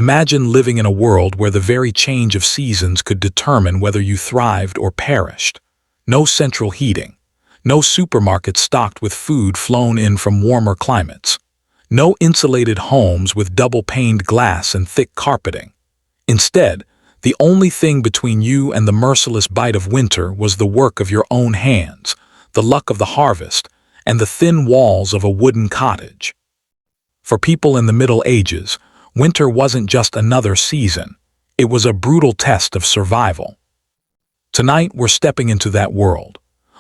Imagine living in a world where the very change of seasons could determine whether you thrived or perished. No central heating. No supermarkets stocked with food flown in from warmer climates. No insulated homes with double-paned glass and thick carpeting. Instead, the only thing between you and the merciless bite of winter was the work of your own hands, the luck of the harvest, and the thin walls of a wooden cottage. For people in the Middle Ages, winter wasn't just another season. It was a brutal test of survival. Tonight we're stepping into that world.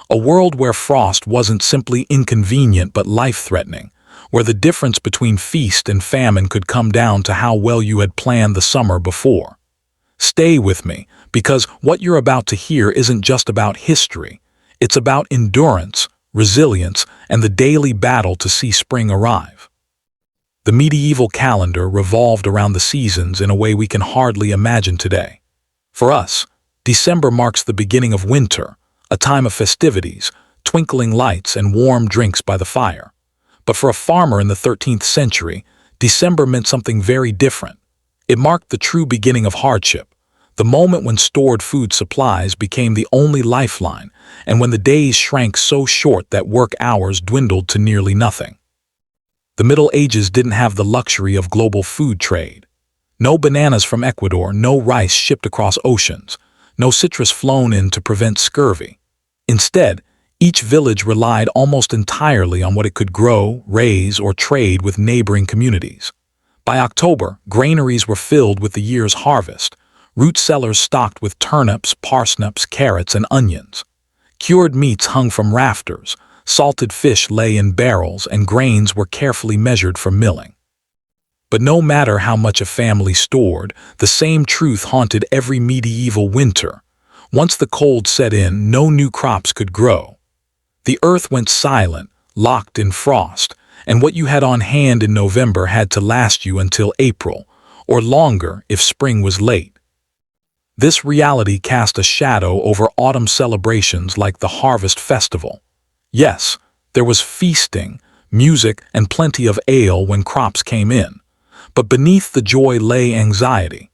A world where frost wasn't simply inconvenient but life-threatening, where the difference between feast and famine could come down to how well you had planned the summer before. Stay with me, because what you're about to hear isn't just about history. It's about endurance, resilience, and the daily battle to see spring arrive. The medieval calendar revolved around the seasons in a way we can hardly imagine today. For us, December marks the beginning of winter, a time of festivities, twinkling lights, and warm drinks by the fire. But for a farmer in the 13th century, December meant something very different. It marked the true beginning of hardship, the moment when stored food supplies became the only lifeline, and when the days shrank so short that work hours dwindled to nearly nothing. The Middle Ages didn't have the luxury of global food trade. No bananas from Ecuador, no rice shipped across oceans, no citrus flown in to prevent scurvy. Instead, each village relied almost entirely on what it could grow, raise, or trade with neighboring communities. By October, granaries were filled with the year's harvest, root cellars stocked with turnips, parsnips, carrots, and onions. Cured meats hung from rafters, salted fish lay in barrels, and grains were carefully measured for milling. But no matter how much a family stored, the same truth haunted every medieval winter. Once the cold set in, no new crops could grow. The earth went silent, locked in frost, and what you had on hand in November had to last you until April, or longer if spring was late. This reality cast a shadow over autumn celebrations like the Harvest Festival. Yes, there was feasting, music, and plenty of ale when crops came in. But beneath the joy lay anxiety.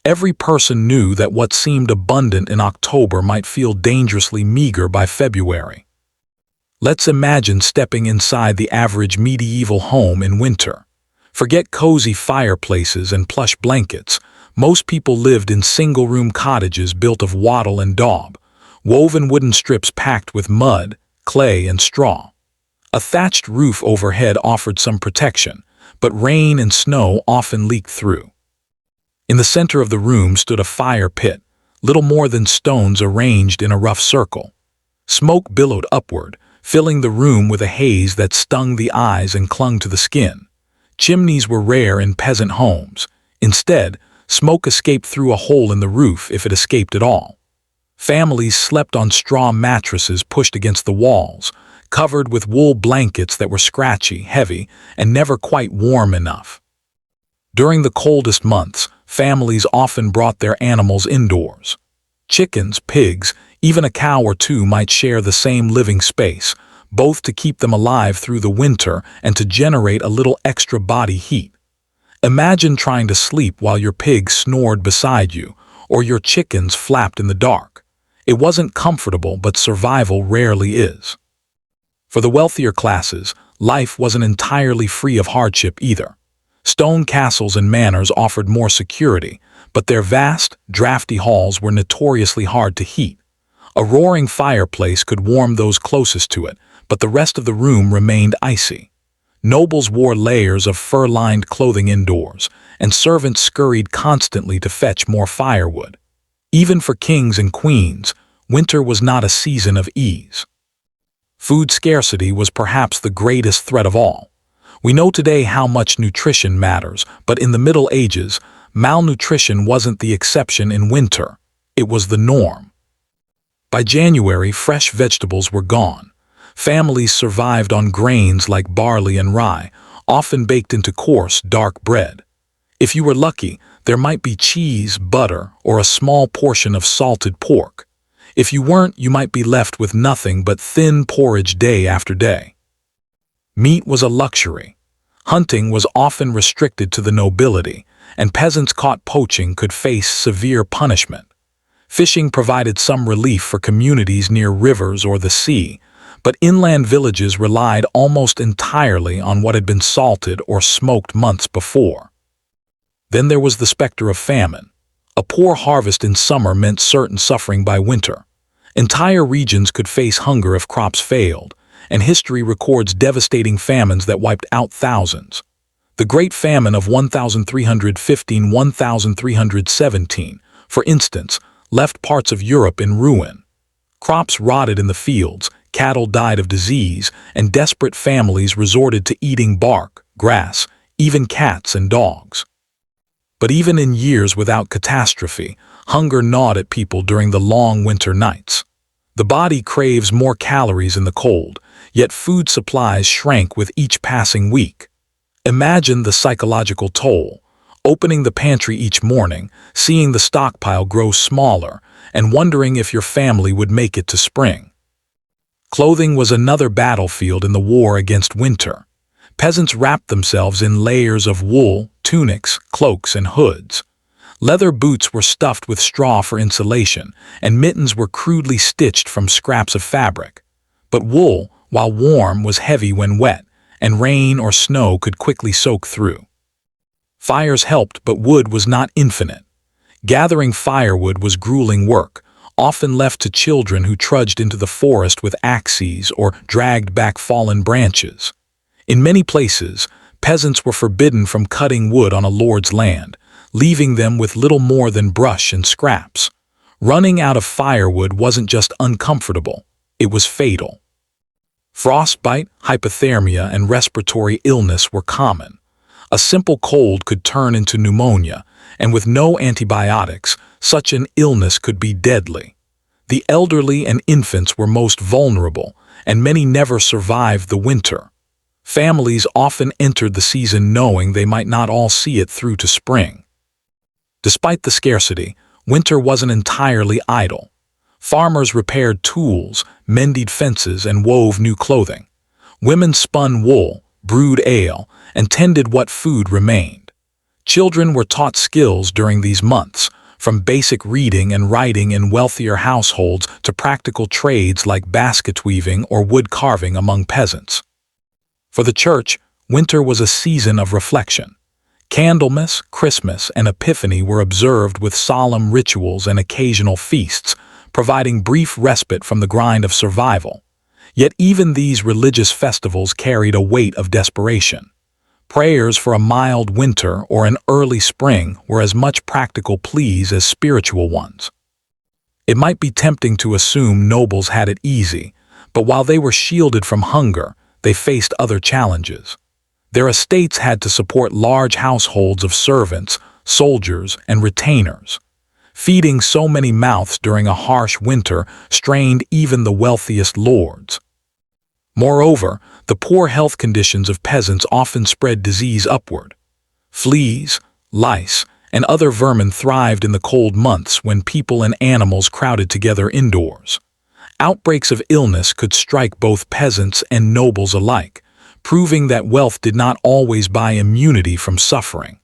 Every person knew that what seemed abundant in October might feel dangerously meager by February. Let's imagine stepping inside the average medieval home in winter. Forget cozy fireplaces and plush blankets. Most people lived in single-room cottages built of wattle and daub, woven wooden strips packed with mud, clay, and straw. A thatched roof overhead offered some protection, but rain and snow often leaked through. In the center of the room stood a fire pit, little more than stones arranged in a rough circle. Smoke billowed upward, filling the room with a haze that stung the eyes and clung to the skin. Chimneys were rare in peasant homes. Instead, smoke escaped through a hole in the roof if it escaped at all. Families slept on straw mattresses pushed against the walls, covered with wool blankets that were scratchy, heavy, and never quite warm enough. During the coldest months, families often brought their animals indoors. Chickens, pigs, even a cow or two might share the same living space, both to keep them alive through the winter and to generate a little extra body heat. Imagine trying to sleep while your pig snored beside you, or your chickens flapped in the dark. It wasn't comfortable, but survival rarely is. For the wealthier classes, life wasn't entirely free of hardship either. Stone castles and manors offered more security, but their vast, drafty halls were notoriously hard to heat. A roaring fireplace could warm those closest to it, but the rest of the room remained icy. Nobles wore layers of fur-lined clothing indoors, and servants scurried constantly to fetch more firewood. Even for kings and queens, winter was not a season of ease. Food scarcity was perhaps the greatest threat of all. We know today how much nutrition matters, but in the Middle Ages, malnutrition wasn't the exception in winter. It was the norm. By January, fresh vegetables were gone. Families survived on grains like barley and rye, often baked into coarse, dark bread. If you were lucky, there might be cheese, butter, or a small portion of salted pork. If you weren't, you might be left with nothing but thin porridge day after day. Meat was a luxury. Hunting was often restricted to the nobility, and peasants caught poaching could face severe punishment. Fishing provided some relief for communities near rivers or the sea, but inland villages relied almost entirely on what had been salted or smoked months before. Then there was the specter of famine. A poor harvest in summer meant certain suffering by winter. Entire regions could face hunger if crops failed, and history records devastating famines that wiped out thousands. The Great Famine of 1315–1317, for instance, left parts of Europe in ruin. Crops rotted in the fields, cattle died of disease, and desperate families resorted to eating bark, grass, even cats and dogs. But even in years without catastrophe, hunger gnawed at people during the long winter nights. The body craves more calories in the cold, yet food supplies shrank with each passing week. Imagine the psychological toll, opening the pantry each morning, seeing the stockpile grow smaller, and wondering if your family would make it to spring. Clothing was another battlefield in the war against winter. Peasants wrapped themselves in layers of wool, tunics, cloaks, and hoods. Leather boots were stuffed with straw for insulation, and mittens were crudely stitched from scraps of fabric. But wool, while warm, was heavy when wet, and rain or snow could quickly soak through. Fires helped, but wood was not infinite. Gathering firewood was grueling work, often left to children who trudged into the forest with axes or dragged back fallen branches. In many places, peasants were forbidden from cutting wood on a lord's land, leaving them with little more than brush and scraps. Running out of firewood wasn't just uncomfortable, it was fatal. Frostbite, hypothermia, and respiratory illness were common. A simple cold could turn into pneumonia, and with no antibiotics, such an illness could be deadly. The elderly and infants were most vulnerable, and many never survived the winter. Families often entered the season knowing they might not all see it through to spring. Despite the scarcity, winter wasn't entirely idle. Farmers repaired tools, mended fences, and wove new clothing. Women spun wool, brewed ale, and tended what food remained. Children were taught skills during these months, from basic reading and writing in wealthier households to practical trades like basket weaving or wood carving among peasants. For the church, winter was a season of reflection. Candlemas, Christmas, and Epiphany were observed with solemn rituals and occasional feasts, providing brief respite from the grind of survival. Yet even these religious festivals carried a weight of desperation. Prayers for a mild winter or an early spring were as much practical pleas as spiritual ones. It might be tempting to assume nobles had it easy, but while they were shielded from hunger, they faced other challenges. Their estates had to support large households of servants, soldiers, and retainers. Feeding so many mouths during a harsh winter strained even the wealthiest lords. Moreover, the poor health conditions of peasants often spread disease upward. Fleas, lice, and other vermin thrived in the cold months when people and animals crowded together indoors. Outbreaks of illness could strike both peasants and nobles alike, proving that wealth did not always buy immunity from suffering.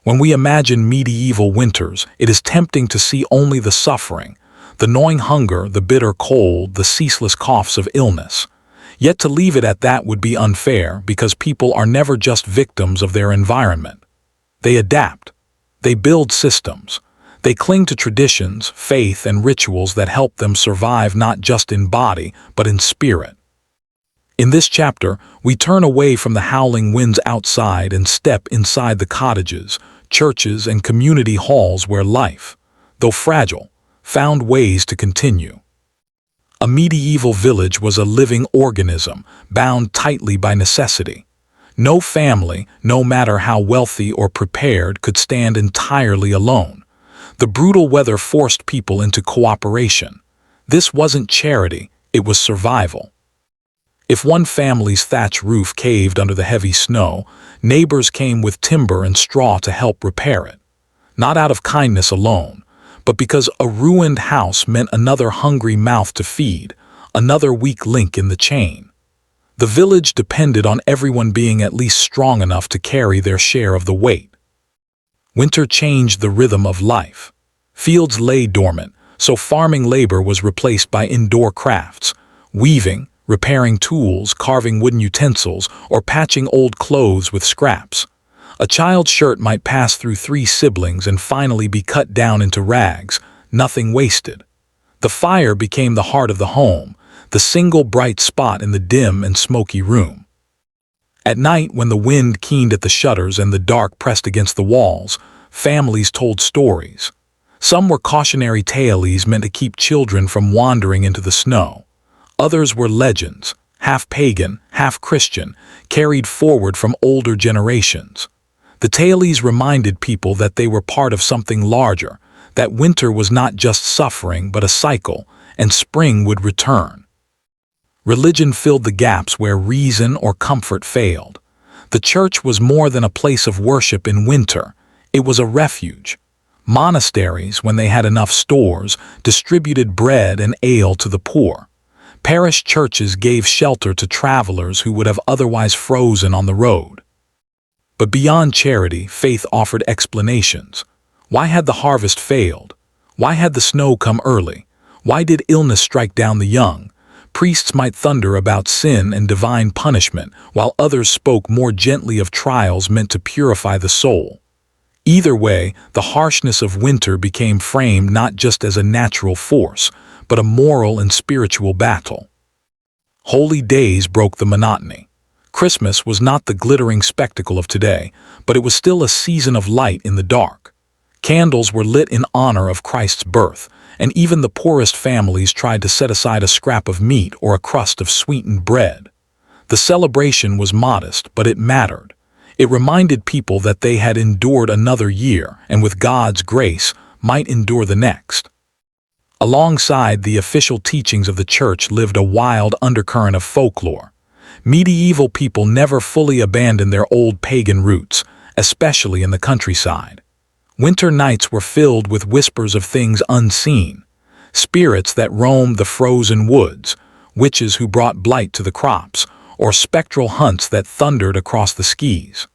When we imagine medieval winters, it is tempting to see only the suffering, the gnawing hunger, the bitter cold, the ceaseless coughs of illness. Yet to leave it at that would be unfair, because people are never just victims of their environment. They adapt. They build systems. They cling to traditions, faith, and rituals that help them survive not just in body, but in spirit. In this chapter, we turn away from the howling winds outside and step inside the cottages, churches, and community halls where life, though fragile, found ways to continue. A medieval village was a living organism, bound tightly by necessity. No family, no matter how wealthy or prepared, could stand entirely alone. The brutal weather forced people into cooperation. This wasn't charity, it was survival. If one family's thatch roof caved under the heavy snow, neighbors came with timber and straw to help repair it. Not out of kindness alone, but because a ruined house meant another hungry mouth to feed, another weak link in the chain. The village depended on everyone being at least strong enough to carry their share of the weight. Winter changed the rhythm of life. Fields lay dormant, so farming labor was replaced by indoor crafts, weaving, repairing tools, carving wooden utensils, or patching old clothes with scraps. A child's shirt might pass through 3 siblings and finally be cut down into rags, nothing wasted. The fire became the heart of the home, the single bright spot in the dim and smoky room. At night, when the wind keened at the shutters and the dark pressed against the walls, families told stories. Some were cautionary tales meant to keep children from wandering into the snow. Others were legends, half pagan, half Christian, carried forward from older generations. The tales reminded people that they were part of something larger, that winter was not just suffering but a cycle, and spring would return. Religion filled the gaps where reason or comfort failed. The church was more than a place of worship in winter. It was a refuge. Monasteries, when they had enough stores, distributed bread and ale to the poor. Parish churches gave shelter to travelers who would have otherwise frozen on the road. But beyond charity, faith offered explanations. Why had the harvest failed? Why had the snow come early? Why did illness strike down the young? Priests might thunder about sin and divine punishment, while others spoke more gently of trials meant to purify the soul. Either way, the harshness of winter became framed not just as a natural force, but a moral and spiritual battle. Holy days broke the monotony. Christmas was not the glittering spectacle of today, but it was still a season of light in the dark. Candles were lit in honor of Christ's birth, and even the poorest families tried to set aside a scrap of meat or a crust of sweetened bread. The celebration was modest, but it mattered. It reminded people that they had endured another year, and with God's grace, might endure the next. Alongside the official teachings of the church lived a wild undercurrent of folklore. Medieval people never fully abandoned their old pagan roots, especially in the countryside. Winter nights were filled with whispers of things unseen, spirits that roamed the frozen woods, witches who brought blight to the crops, or spectral hunts that thundered across the skies.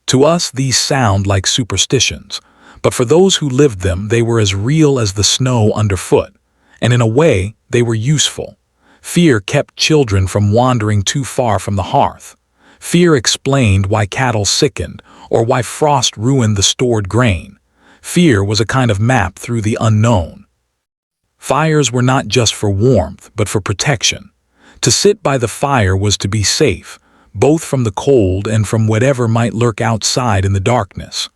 To us, these sound like superstitions, but for those who lived them, they were as real as the snow underfoot, and in a way, they were useful. Fear kept children from wandering too far from the hearth. Fear explained why cattle sickened, or why frost ruined the stored grain. Fear was a kind of map through the unknown. Fires were not just for warmth, but for protection. To sit by the fire was to be safe, both from the cold and from whatever might lurk outside in the darkness.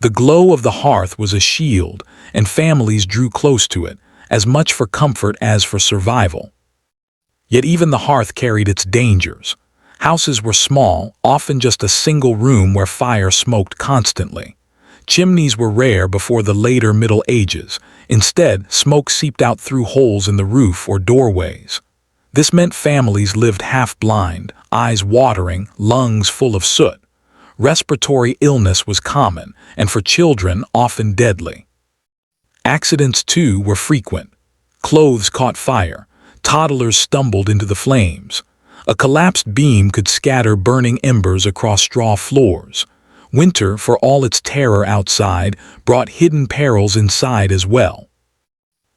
The glow of the hearth was a shield, and families drew close to it, as much for comfort as for survival. Yet even the hearth carried its dangers. Houses were small, often just a single room where fire smoked constantly. Chimneys were rare before the later Middle Ages. Instead, smoke seeped out through holes in the roof or doorways. This meant families lived half-blind, eyes watering, lungs full of soot. Respiratory illness was common, and for children, often deadly. Accidents, too, were frequent. Clothes caught fire. Toddlers stumbled into the flames. A collapsed beam could scatter burning embers across straw floors. Winter, for all its terror outside, brought hidden perils inside as well.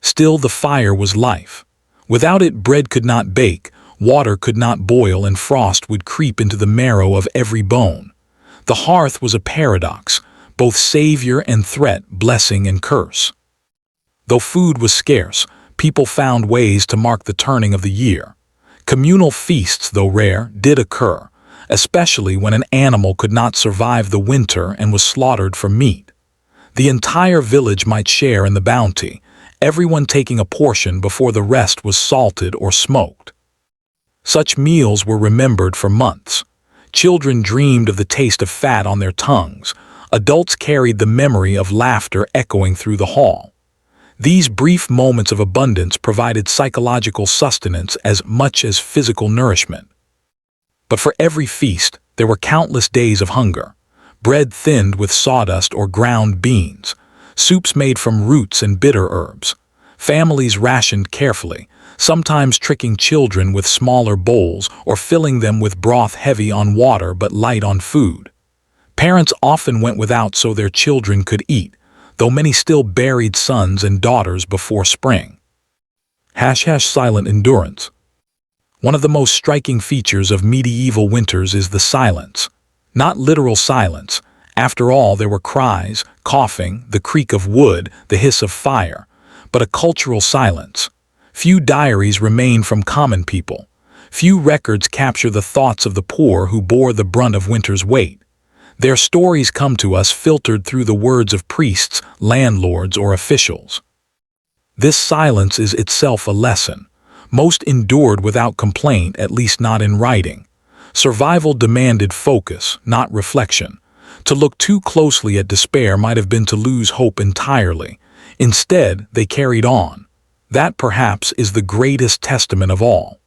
Still, the fire was life. Without it, bread could not bake, water could not boil, and frost would creep into the marrow of every bone. The hearth was a paradox, both savior and threat, blessing and curse. Though food was scarce, people found ways to mark the turning of the year. Communal feasts, though rare, did occur, especially when an animal could not survive the winter and was slaughtered for meat. The entire village might share in the bounty, everyone taking a portion before the rest was salted or smoked. Such meals were remembered for months. Children dreamed of the taste of fat on their tongues. Adults carried the memory of laughter echoing through the hall. These brief moments of abundance provided psychological sustenance as much as physical nourishment. But for every feast, there were countless days of hunger. Bread thinned with sawdust or ground beans, soups made from roots and bitter herbs. Families rationed carefully, sometimes tricking children with smaller bowls or filling them with broth heavy on water but light on food. Parents often went without so their children could eat, though many still buried sons and daughters before spring. Silent endurance. One of the most striking features of medieval winters is the silence. Not literal silence. After all, there were cries, coughing, the creak of wood, the hiss of fire, but a cultural silence. Few diaries remain from common people. Few records capture the thoughts of the poor who bore the brunt of winter's weight. Their stories come to us filtered through the words of priests, landlords, or officials. This silence is itself a lesson. Most endured without complaint, at least not in writing. Survival demanded focus, not reflection. To look too closely at despair might have been to lose hope entirely. Instead, they carried on. That, perhaps, is the greatest testament of all.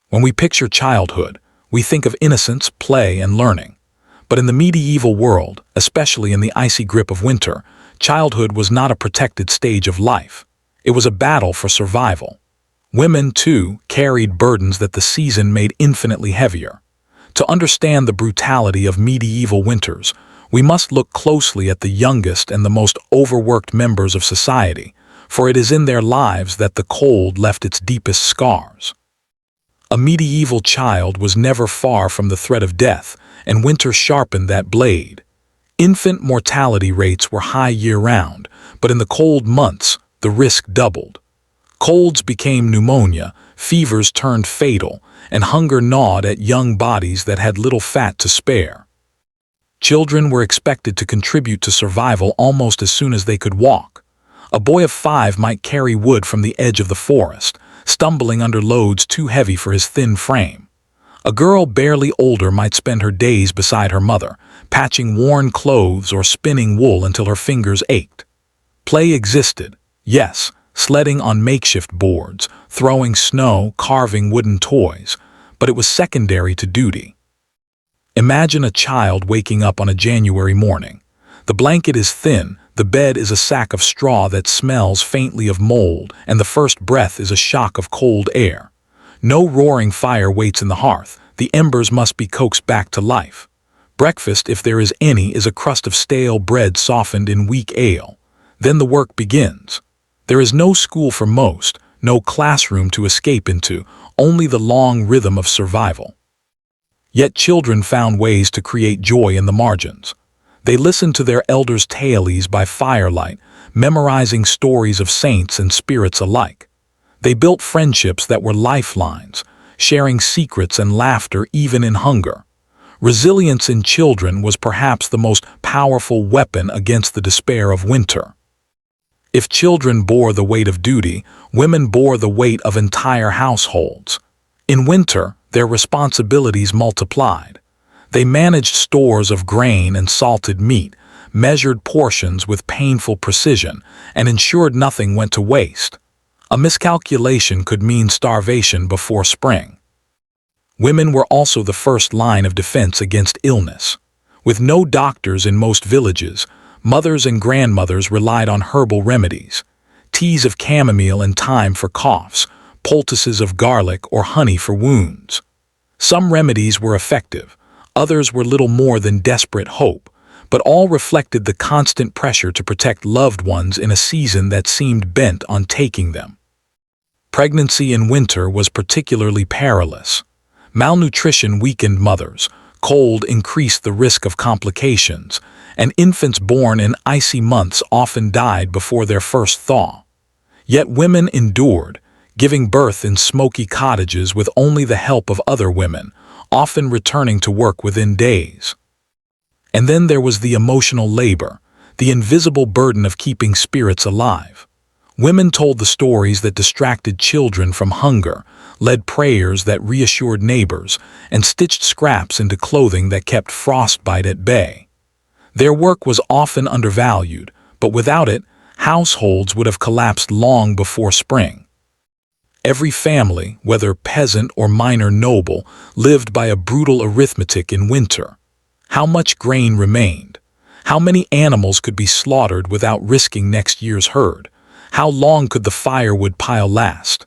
When we picture childhood, we think of innocence, play, and learning. But in the medieval world, especially in the icy grip of winter, childhood was not a protected stage of life. It was a battle for survival. Women, too, carried burdens that the season made infinitely heavier. To understand the brutality of medieval winters, we must look closely at the youngest and the most overworked members of society, for it is in their lives that the cold left its deepest scars. A medieval child was never far from the threat of death, and winter sharpened that blade. Infant mortality rates were high year-round, but in the cold months, the risk doubled. Colds became pneumonia, fevers turned fatal, and hunger gnawed at young bodies that had little fat to spare. Children were expected to contribute to survival almost as soon as they could walk. A boy of 5 might carry wood from the edge of the forest, stumbling under loads too heavy for his thin frame. A girl barely older might spend her days beside her mother, patching worn clothes or spinning wool until her fingers ached. Play existed, yes, sledding on makeshift boards, throwing snow, carving wooden toys, but it was secondary to duty. Imagine a child waking up on a January morning. The blanket is thin, the bed is a sack of straw that smells faintly of mold, and the first breath is a shock of cold air. No roaring fire waits in the hearth. The embers must be coaxed back to life. Breakfast, if there is any, is a crust of stale bread softened in weak ale. Then the work begins. There is no school for most, no classroom to escape into, only the long rhythm of survival. Yet children found ways to create joy in the margins. They listened to their elders' tales by firelight, memorizing stories of saints and spirits alike. They built friendships that were lifelines, sharing secrets and laughter even in hunger. Resilience in children was perhaps the most powerful weapon against the despair of winter. If children bore the weight of duty, women bore the weight of entire households. In winter, their responsibilities multiplied. They managed stores of grain and salted meat, measured portions with painful precision, and ensured nothing went to waste. A miscalculation could mean starvation before spring. Women were also the first line of defense against illness. With no doctors in most villages, mothers and grandmothers relied on herbal remedies, teas of chamomile and thyme for coughs, poultices of garlic or honey for wounds. Some remedies were effective, others were little more than desperate hope, but all reflected the constant pressure to protect loved ones in a season that seemed bent on taking them. Pregnancy in winter was particularly perilous. Malnutrition weakened mothers, cold increased the risk of complications, and infants born in icy months often died before their first thaw. Yet women endured, giving birth in smoky cottages with only the help of other women, often returning to work within days. And then there was the emotional labor, the invisible burden of keeping spirits alive. Women told the stories that distracted children from hunger, led prayers that reassured neighbors, and stitched scraps into clothing that kept frostbite at bay. Their work was often undervalued, but without it, households would have collapsed long before spring. Every family, whether peasant or minor noble, lived by a brutal arithmetic in winter. How much grain remained? How many animals could be slaughtered without risking next year's herd? How long could the firewood pile last?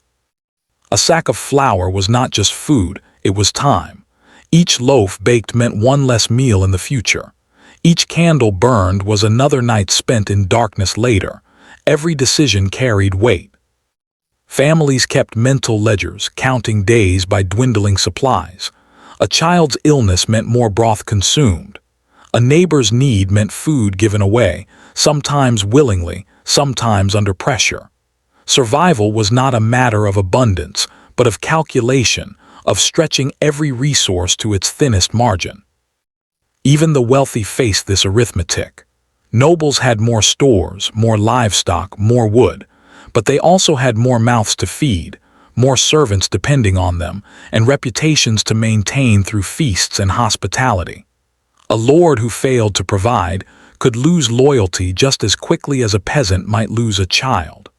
A sack of flour was not just food, it was time. Each loaf baked meant one less meal in the future. Each candle burned was another night spent in darkness later. Every decision carried weight. Families kept mental ledgers, counting days by dwindling supplies. A child's illness meant more broth consumed. A neighbor's need meant food given away, sometimes willingly, sometimes under pressure. Survival was not a matter of abundance, but of calculation, of stretching every resource to its thinnest margin. Even the wealthy faced this arithmetic. Nobles had more stores, more livestock, more wood, but they also had more mouths to feed, more servants depending on them, and reputations to maintain through feasts and hospitality. A lord who failed to provide could lose loyalty just as quickly as a peasant might lose a child.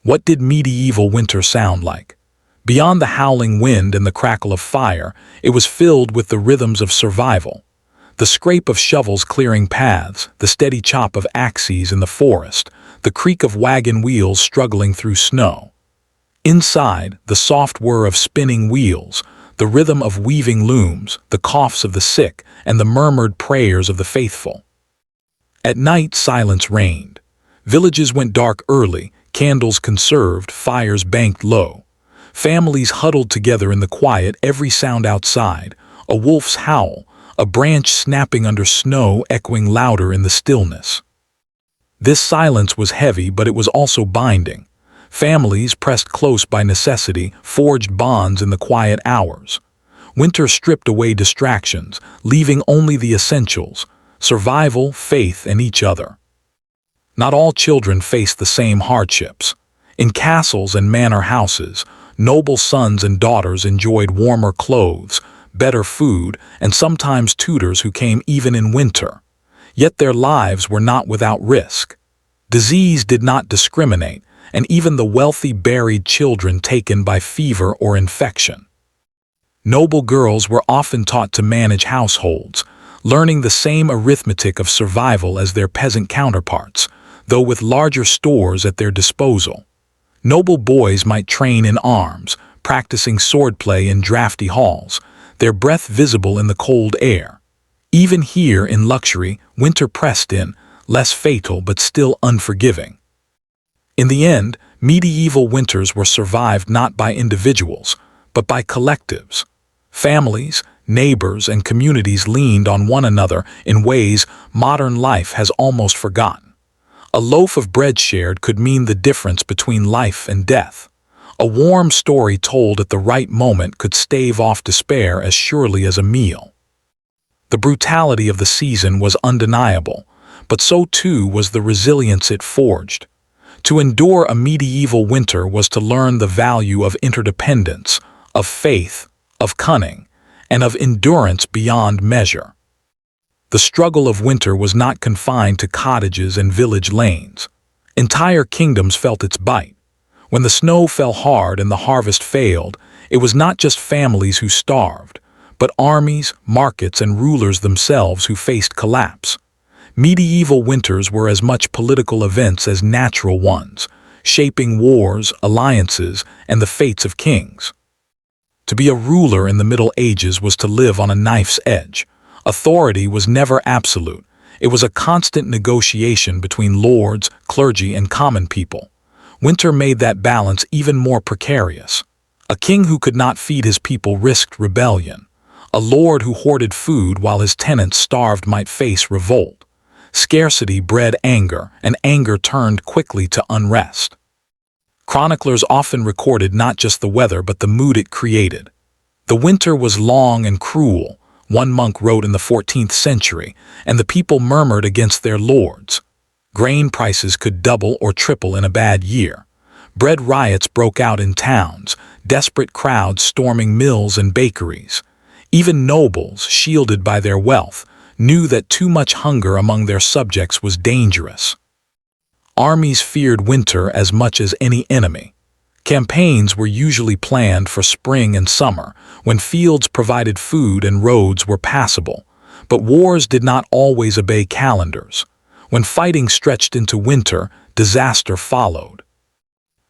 What did medieval winter sound like? Beyond the howling wind and the crackle of fire, it was filled with the rhythms of survival. The scrape of shovels clearing paths, the steady chop of axes in the forest, the creak of wagon wheels struggling through snow. Inside, the soft whir of spinning wheels, the rhythm of weaving looms, the coughs of the sick, and the murmured prayers of the faithful. At night, silence reigned. Villages went dark early, candles conserved, fires banked low. Families huddled together in the quiet, every sound outside, a wolf's howl, a branch snapping under snow echoing louder in the stillness. This silence was heavy, but it was also binding. Families, pressed close by necessity, forged bonds in the quiet hours. Winter stripped away distractions, leaving only the essentials: survival, faith, and each other. Not all children faced the same hardships. In castles and manor houses, noble sons and daughters enjoyed warmer clothes, better food, and sometimes tutors who came even in winter. Yet their lives were not without risk. Disease did not discriminate, and even the wealthy buried children taken by fever or infection. Noble girls were often taught to manage households, learning the same arithmetic of survival as their peasant counterparts, though with larger stores at their disposal. Noble boys might train in arms, practicing swordplay in drafty halls, their breath visible in the cold air. Even here in luxury, winter pressed in, less fatal but still unforgiving. In the end, medieval winters were survived not by individuals, but by collectives. Families, neighbors, and communities leaned on one another in ways modern life has almost forgotten. A loaf of bread shared could mean the difference between life and death. A warm story told at the right moment could stave off despair as surely as a meal. The brutality of the season was undeniable, but so too was the resilience it forged. To endure a medieval winter was to learn the value of interdependence, of faith, of cunning, and of endurance beyond measure. The struggle of winter was not confined to cottages and village lanes. Entire kingdoms felt its bite. When the snow fell hard and the harvest failed, it was not just families who starved, but armies, markets, and rulers themselves who faced collapse. Medieval winters were as much political events as natural ones, shaping wars, alliances, and the fates of kings. To be a ruler in the Middle Ages was to live on a knife's edge. Authority was never absolute. It was a constant negotiation between lords, clergy, and common people. Winter made that balance even more precarious. A king who could not feed his people risked rebellion. A lord who hoarded food while his tenants starved might face revolt. Scarcity bred anger, and anger turned quickly to unrest. Chroniclers often recorded not just the weather but the mood it created. The winter was long and cruel, one monk wrote in the 14th century, and the people murmured against their lords. Grain prices could double or triple in a bad year. Bread riots broke out in towns, desperate crowds storming mills and bakeries. Even nobles, shielded by their wealth, knew that too much hunger among their subjects was dangerous. Armies feared winter as much as any enemy. Campaigns were usually planned for spring and summer, when fields provided food and roads were passable. But wars did not always obey calendars. When fighting stretched into winter, disaster followed.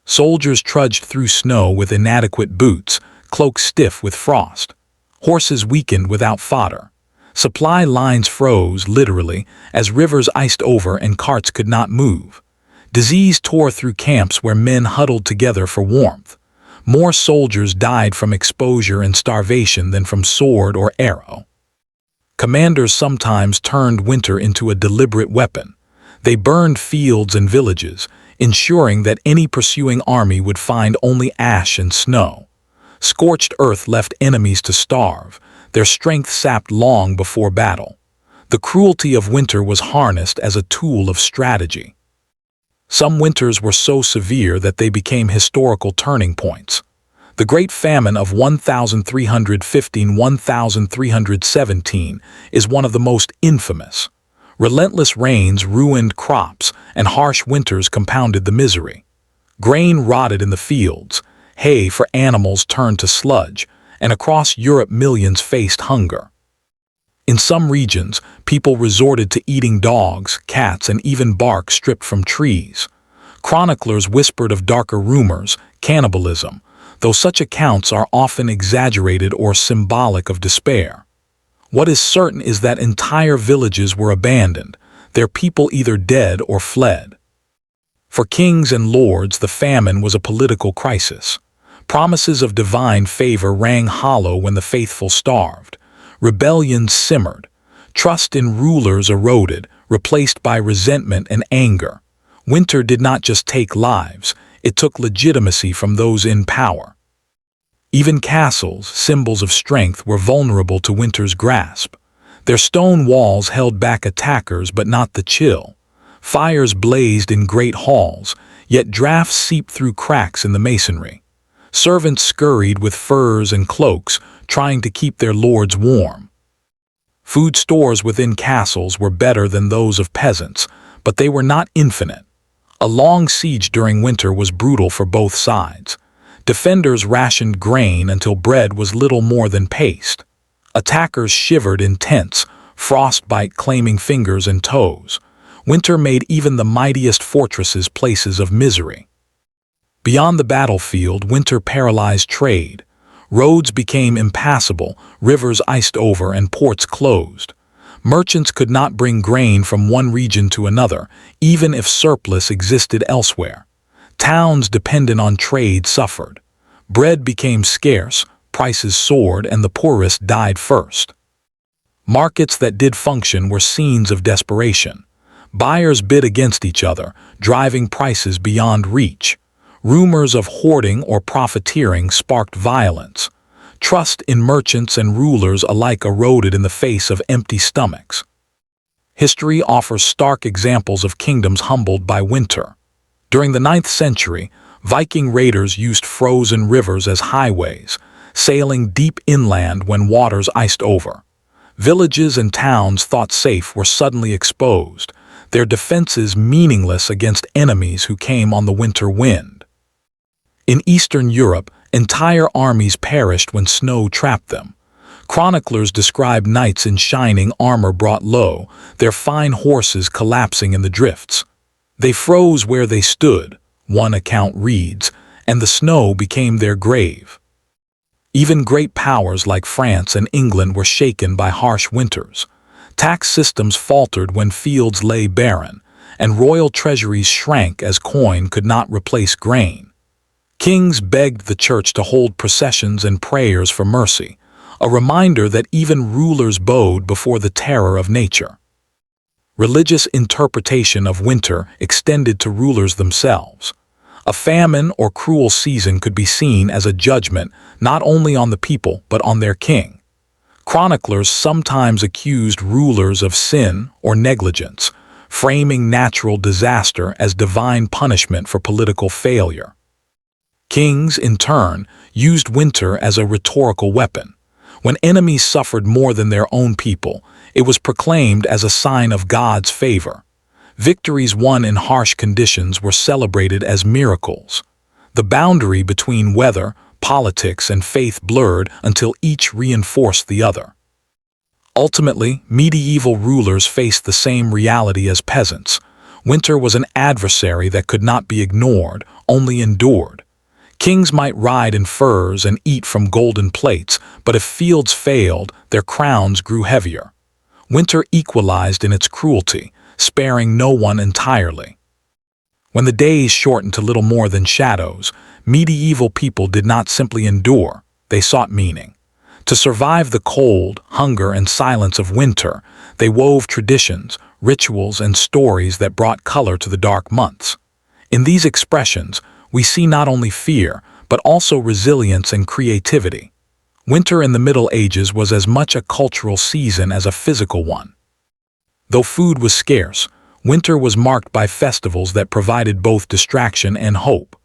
Soldiers trudged through snow with inadequate boots, cloaks stiff with frost. Horses weakened without fodder. Supply lines froze, literally, as rivers iced over and carts could not move. Disease tore through camps where men huddled together for warmth. More soldiers died from exposure and starvation than from sword or arrow. Commanders sometimes turned winter into a deliberate weapon. They burned fields and villages, ensuring that any pursuing army would find only ash and snow. Scorched earth left enemies to starve, their strength sapped long before battle. The cruelty of winter was harnessed as a tool of strategy. Some winters were so severe that they became historical turning points. The Great Famine of 1315–1317 is one of the most infamous. Relentless rains ruined crops, and harsh winters compounded the misery. Grain rotted in the fields, hay for animals turned to sludge, and across Europe millions faced hunger. In some regions, people resorted to eating dogs, cats, and even bark stripped from trees. Chroniclers whispered of darker rumors, cannibalism, though such accounts are often exaggerated or symbolic of despair. What is certain is that entire villages were abandoned, their people either dead or fled. For kings and lords, the famine was a political crisis. Promises of divine favor rang hollow when the faithful starved. Rebellions simmered. Trust in rulers eroded, replaced by resentment and anger. Winter did not just take lives, it took legitimacy from those in power. Even castles, symbols of strength, were vulnerable to winter's grasp. Their stone walls held back attackers but not the chill. Fires blazed in great halls, yet drafts seeped through cracks in the masonry. Servants scurried with furs and cloaks, trying to keep their lords warm. Food stores within castles were better than those of peasants, but they were not infinite. A long siege during winter was brutal for both sides. Defenders rationed grain until bread was little more than paste. Attackers shivered in tents, frostbite claiming fingers and toes. Winter made even the mightiest fortresses places of misery. Beyond the battlefield, winter paralyzed trade. Roads became impassable, rivers iced over, and ports closed. Merchants could not bring grain from one region to another, even if surplus existed elsewhere. Towns dependent on trade suffered. Bread became scarce, prices soared, and the poorest died first. Markets that did function were scenes of desperation. Buyers bid against each other, driving prices beyond reach. Rumors of hoarding or profiteering sparked violence. Trust in merchants and rulers alike eroded in the face of empty stomachs. History offers stark examples of kingdoms humbled by winter. During the 9th century, Viking raiders used frozen rivers as highways, sailing deep inland when waters iced over. Villages and towns thought safe were suddenly exposed, their defenses meaningless against enemies who came on the winter wind. In Eastern Europe, entire armies perished when snow trapped them. Chroniclers describe knights in shining armor brought low, their fine horses collapsing in the drifts. They froze where they stood, one account reads, and the snow became their grave. Even great powers like France and England were shaken by harsh winters. Tax systems faltered when fields lay barren, and royal treasuries shrank as coin could not replace grain. Kings begged the church to hold processions and prayers for mercy, a reminder that even rulers bowed before the terror of nature. Religious interpretation of winter extended to rulers themselves. A famine or cruel season could be seen as a judgment not only on the people but on their king. Chroniclers sometimes accused rulers of sin or negligence, framing natural disaster as divine punishment for political failure. Kings, in turn, used winter as a rhetorical weapon. When enemies suffered more than their own people, it was proclaimed as a sign of God's favor. Victories won in harsh conditions were celebrated as miracles. The boundary between weather, politics, and faith blurred until each reinforced the other. Ultimately, medieval rulers faced the same reality as peasants. Winter was an adversary that could not be ignored, only endured. Kings might ride in furs and eat from golden plates, but if fields failed, their crowns grew heavier. Winter equalized in its cruelty, sparing no one entirely. When the days shortened to little more than shadows, medieval people did not simply endure, they sought meaning. To survive the cold, hunger, and silence of winter, they wove traditions, rituals, and stories that brought color to the dark months. In these expressions, we see not only fear, but also resilience and creativity. Winter in the Middle Ages was as much a cultural season as a physical one. Though food was scarce, winter was marked by festivals that provided both distraction and hope.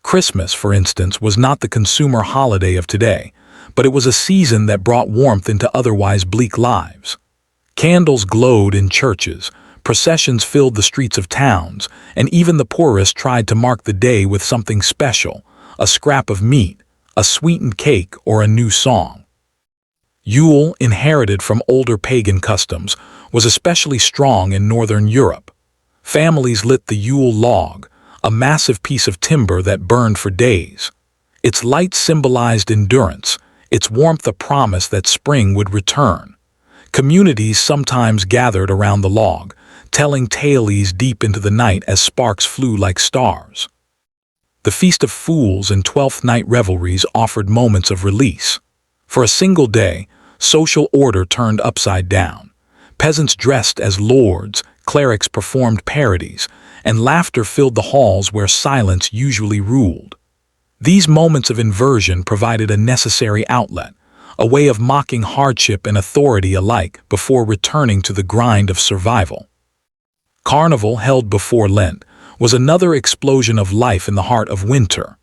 Christmas, for instance, was not the consumer holiday of today, but it was a season that brought warmth into otherwise bleak lives. Candles glowed in churches, processions filled the streets of towns, and even the poorest tried to mark the day with something special, a scrap of meat, a sweetened cake, or a new song. Yule, inherited from older pagan customs, was especially strong in northern Europe. Families lit the Yule log, a massive piece of timber that burned for days. Its light symbolized endurance, its warmth a promise that spring would return. Communities sometimes gathered around the log, telling tales deep into the night as sparks flew like stars. The Feast of Fools and Twelfth Night revelries offered moments of release. For a single day, social order turned upside down. Peasants dressed as lords, clerics performed parodies, and laughter filled the halls where silence usually ruled. These moments of inversion provided a necessary outlet, a way of mocking hardship and authority alike before returning to the grind of survival. Carnival, held before Lent, was another explosion of life in the heart of winter.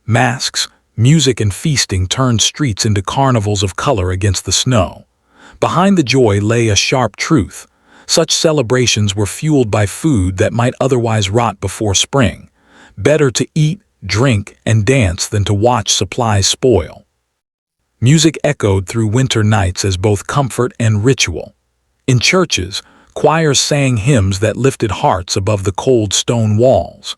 Masks, music, and feasting turned streets into carnivals of color against the snow. Behind the joy lay a sharp truth. Such celebrations were fueled by food that might otherwise rot before spring. Better to eat, drink, and dance than to watch supplies spoil. Music echoed through winter nights as both comfort and ritual. In churches, choirs sang hymns that lifted hearts above the cold stone walls.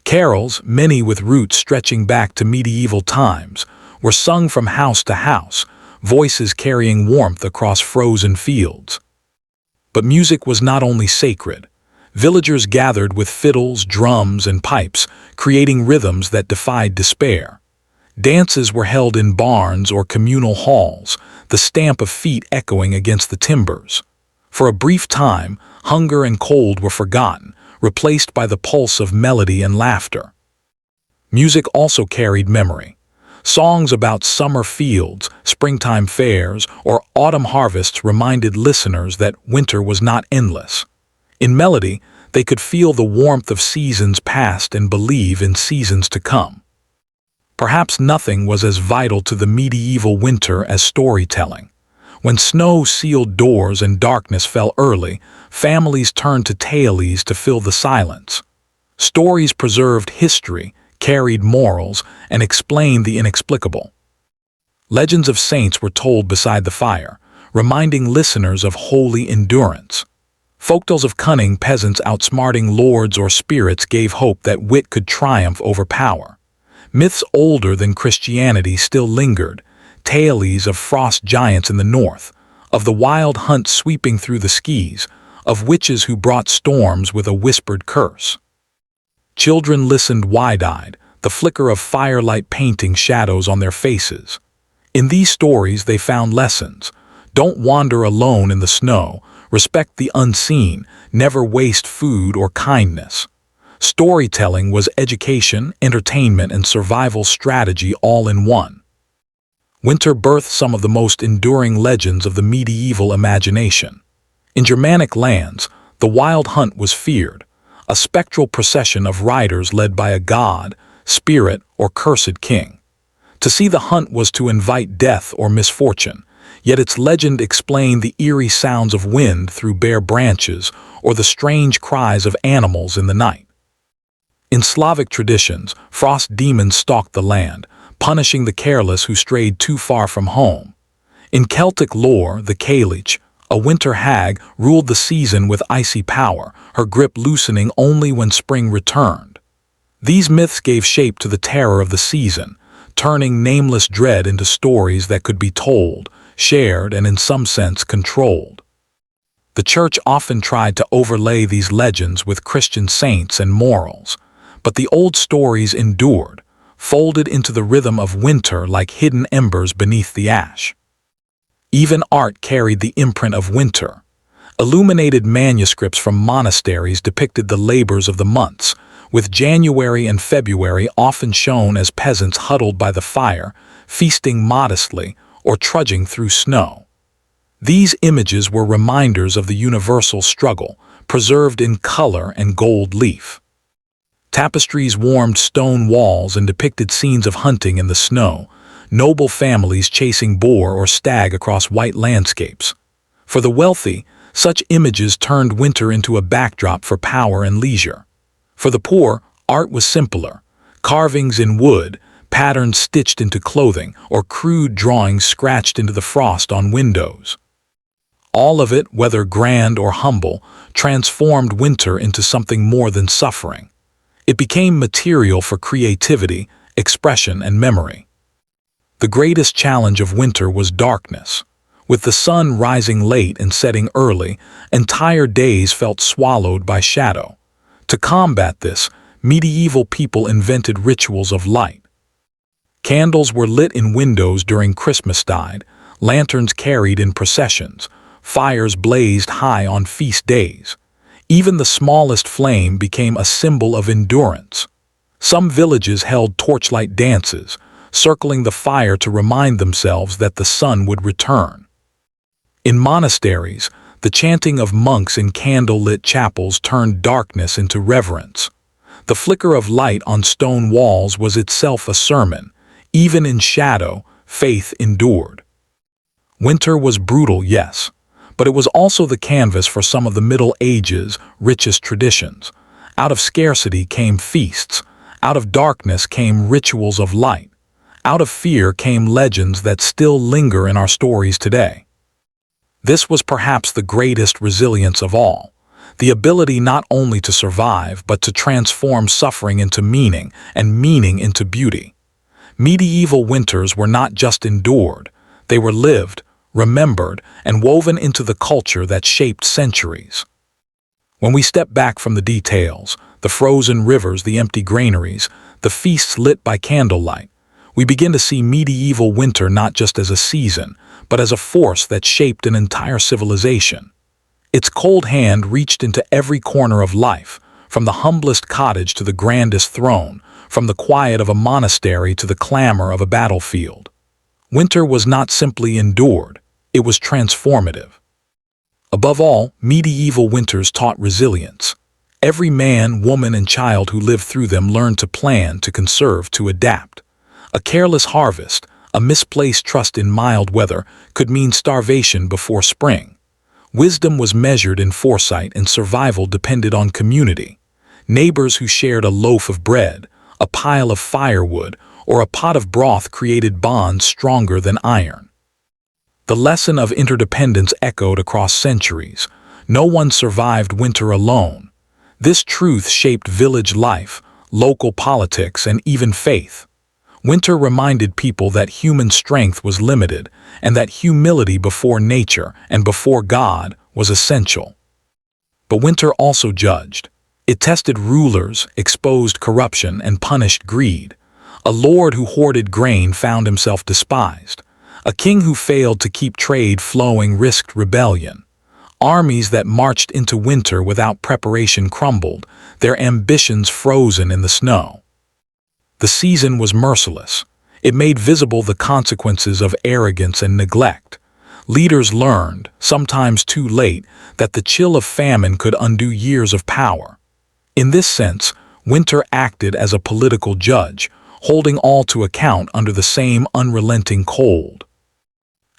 Carols, many with roots stretching back to medieval times, were sung from house to house, voices carrying warmth across frozen fields. But music was not only sacred. Villagers gathered with fiddles, drums, and pipes, creating rhythms that defied despair. Dances were held in barns or communal halls, the stamp of feet echoing against the timbers. For a brief time, hunger and cold were forgotten, replaced by the pulse of melody and laughter. Music also carried memory. Songs about summer fields, springtime fairs, or autumn harvests reminded listeners that winter was not endless. In melody, they could feel the warmth of seasons past and believe in seasons to come. Perhaps nothing was as vital to the medieval winter as storytelling. When snow sealed doors and darkness fell early, families turned to tales to fill the silence. Stories preserved history, carried morals, and explained the inexplicable. Legends of saints were told beside the fire, reminding listeners of holy endurance. Folktales of cunning peasants outsmarting lords or spirits gave hope that wit could triumph over power. Myths older than Christianity still lingered, tales of frost giants in the north, of the wild hunt sweeping through the skies, of witches who brought storms with a whispered curse. Children listened wide-eyed, the flicker of firelight painting shadows on their faces. In these stories they found lessons. Don't wander alone in the snow, respect the unseen, never waste food or kindness. Storytelling was education, entertainment, and survival strategy all in one. Winter birthed some of the most enduring legends of the medieval imagination. In Germanic lands, the wild hunt was feared, a spectral procession of riders led by a god, spirit, or cursed king. To see the hunt was to invite death or misfortune, yet its legend explained the eerie sounds of wind through bare branches or the strange cries of animals in the night. In Slavic traditions, frost demons stalked the land, punishing the careless who strayed too far from home. In Celtic lore, the Cailleach, A winter hag ruled the season with icy power, her grip loosening only when spring returned. These myths gave shape to the terror of the season, turning nameless dread into stories that could be told, shared, and in some sense controlled. The church often tried to overlay these legends with Christian saints and morals, but the old stories endured, folded into the rhythm of winter like hidden embers beneath the ash. Even art carried the imprint of winter. Illuminated manuscripts from monasteries depicted the labors of the months, with January and February often shown as peasants huddled by the fire, feasting modestly or trudging through snow. These images were reminders of the universal struggle, preserved in color and gold leaf. Tapestries warmed stone walls and depicted scenes of hunting in the snow, noble families chasing boar or stag across white landscapes. For the wealthy, such images turned winter into a backdrop for power and leisure. For the poor, art was simpler: carvings in wood, patterns stitched into clothing, or crude drawings scratched into the frost on windows. All of it, whether grand or humble, transformed winter into something more than suffering. It became material for creativity, expression, and memory. The greatest challenge of winter was darkness. With the sun rising late and setting early, entire days felt swallowed by shadow. To combat this, medieval people invented rituals of light. Candles were lit in windows during Christmastide, lanterns carried in processions, fires blazed high on feast days. Even the smallest flame became a symbol of endurance. Some villages held torchlight dances, circling the fire to remind themselves that the sun would return. In monasteries, the chanting of monks in candle-lit chapels turned darkness into reverence. The flicker of light on stone walls was itself a sermon. Even in shadow, faith endured. Winter was brutal, yes, but it was also the canvas for some of the Middle Ages' richest traditions. Out of scarcity came feasts. Out of darkness came rituals of light. Out of fear came legends that still linger in our stories today. This was perhaps the greatest resilience of all, the ability not only to survive but to transform suffering into meaning and meaning into beauty. Medieval winters were not just endured, they were lived, remembered, and woven into the culture that shaped centuries. When we step back from the details, the frozen rivers, the empty granaries, the feasts lit by candlelight, we begin to see medieval winter not just as a season, but as a force that shaped an entire civilization. Its cold hand reached into every corner of life, from the humblest cottage to the grandest throne, from the quiet of a monastery to the clamor of a battlefield. Winter was not simply endured, it was transformative. Above all, medieval winters taught resilience. Every man, woman, and child who lived through them learned to plan, to conserve, to adapt. A careless harvest, a misplaced trust in mild weather, could mean starvation before spring. Wisdom was measured in foresight, and survival depended on community. Neighbors who shared a loaf of bread, a pile of firewood, or a pot of broth created bonds stronger than iron. The lesson of interdependence echoed across centuries. No one survived winter alone. This truth shaped village life, local politics, and even faith. Winter reminded people that human strength was limited, and that humility before nature and before God was essential. But winter also judged. It tested rulers, exposed corruption, and punished greed. A lord who hoarded grain found himself despised. A king who failed to keep trade flowing risked rebellion. Armies that marched into winter without preparation crumbled, their ambitions frozen in the snow. The season was merciless. It made visible the consequences of arrogance and neglect. Leaders learned, sometimes too late, that the chill of famine could undo years of power. In this sense, winter acted as a political judge, holding all to account under the same unrelenting cold.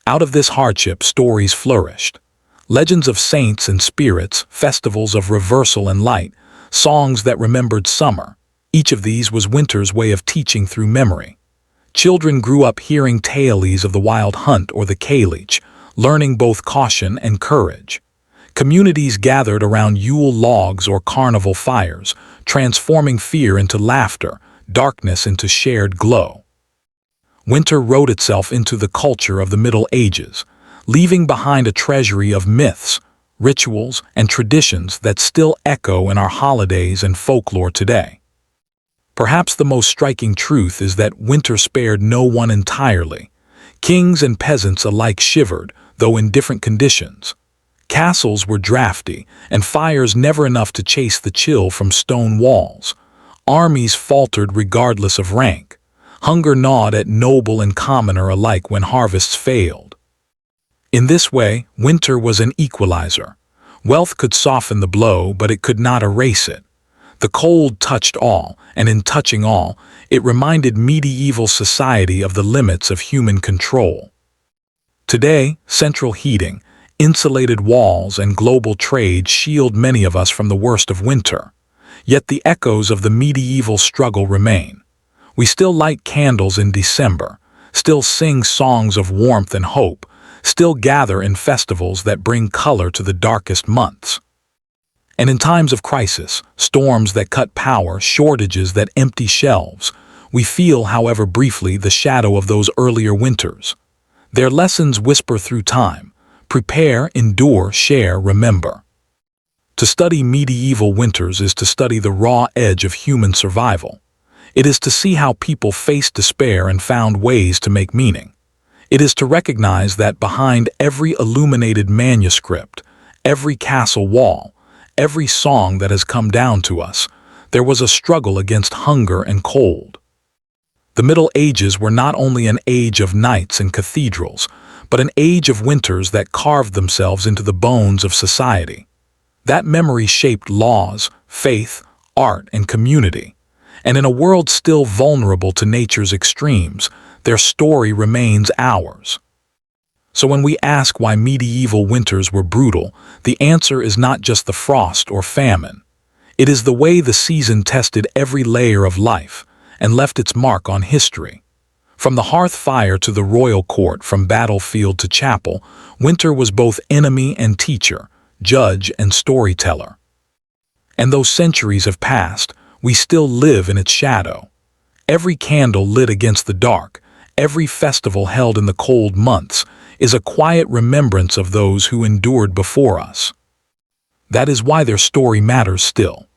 Out of this hardship, stories flourished. Legends of saints and spirits, festivals of reversal and light, songs that remembered summer. Each of these was winter's way of teaching through memory. Children grew up hearing tales of the wild hunt or the cailleach, learning both caution and courage. Communities gathered around Yule logs or carnival fires, transforming fear into laughter, darkness into shared glow. Winter wrote itself into the culture of the Middle Ages, leaving behind a treasury of myths, rituals, and traditions that still echo in our holidays and folklore today. Perhaps the most striking truth is that winter spared no one entirely. Kings and peasants alike shivered, though in different conditions. Castles were drafty, and fires never enough to chase the chill from stone walls. Armies faltered regardless of rank. Hunger gnawed at noble and commoner alike when harvests failed. In this way, winter was an equalizer. Wealth could soften the blow, but it could not erase it. The cold touched all, and in touching all, it reminded medieval society of the limits of human control. Today, central heating, insulated walls, and global trade shield many of us from the worst of winter. Yet the echoes of the medieval struggle remain. We still light candles in December, still sing songs of warmth and hope, still gather in festivals that bring color to the darkest months. And in times of crisis, storms that cut power, shortages that empty shelves, we feel, however briefly, the shadow of those earlier winters. Their lessons whisper through time: prepare, endure, share, remember. To study medieval winters is to study the raw edge of human survival. It is to see how people faced despair and found ways to make meaning. It is to recognize that behind every illuminated manuscript, every castle wall, every song that has come down to us, there was a struggle against hunger and cold. The Middle Ages were not only an age of knights and cathedrals, but an age of winters that carved themselves into the bones of society. That memory shaped laws, faith, art, and community. And in a world still vulnerable to nature's extremes, their story remains ours. So when we ask why medieval winters were brutal, the answer is not just the frost or famine. It is the way the season tested every layer of life and left its mark on history. From the hearth fire to the royal court, from battlefield to chapel, winter was both enemy and teacher, judge and storyteller. And though centuries have passed, we still live in its shadow. Every candle lit against the dark, every festival held in the cold months, is a quiet remembrance of those who endured before us. That is why their story matters still.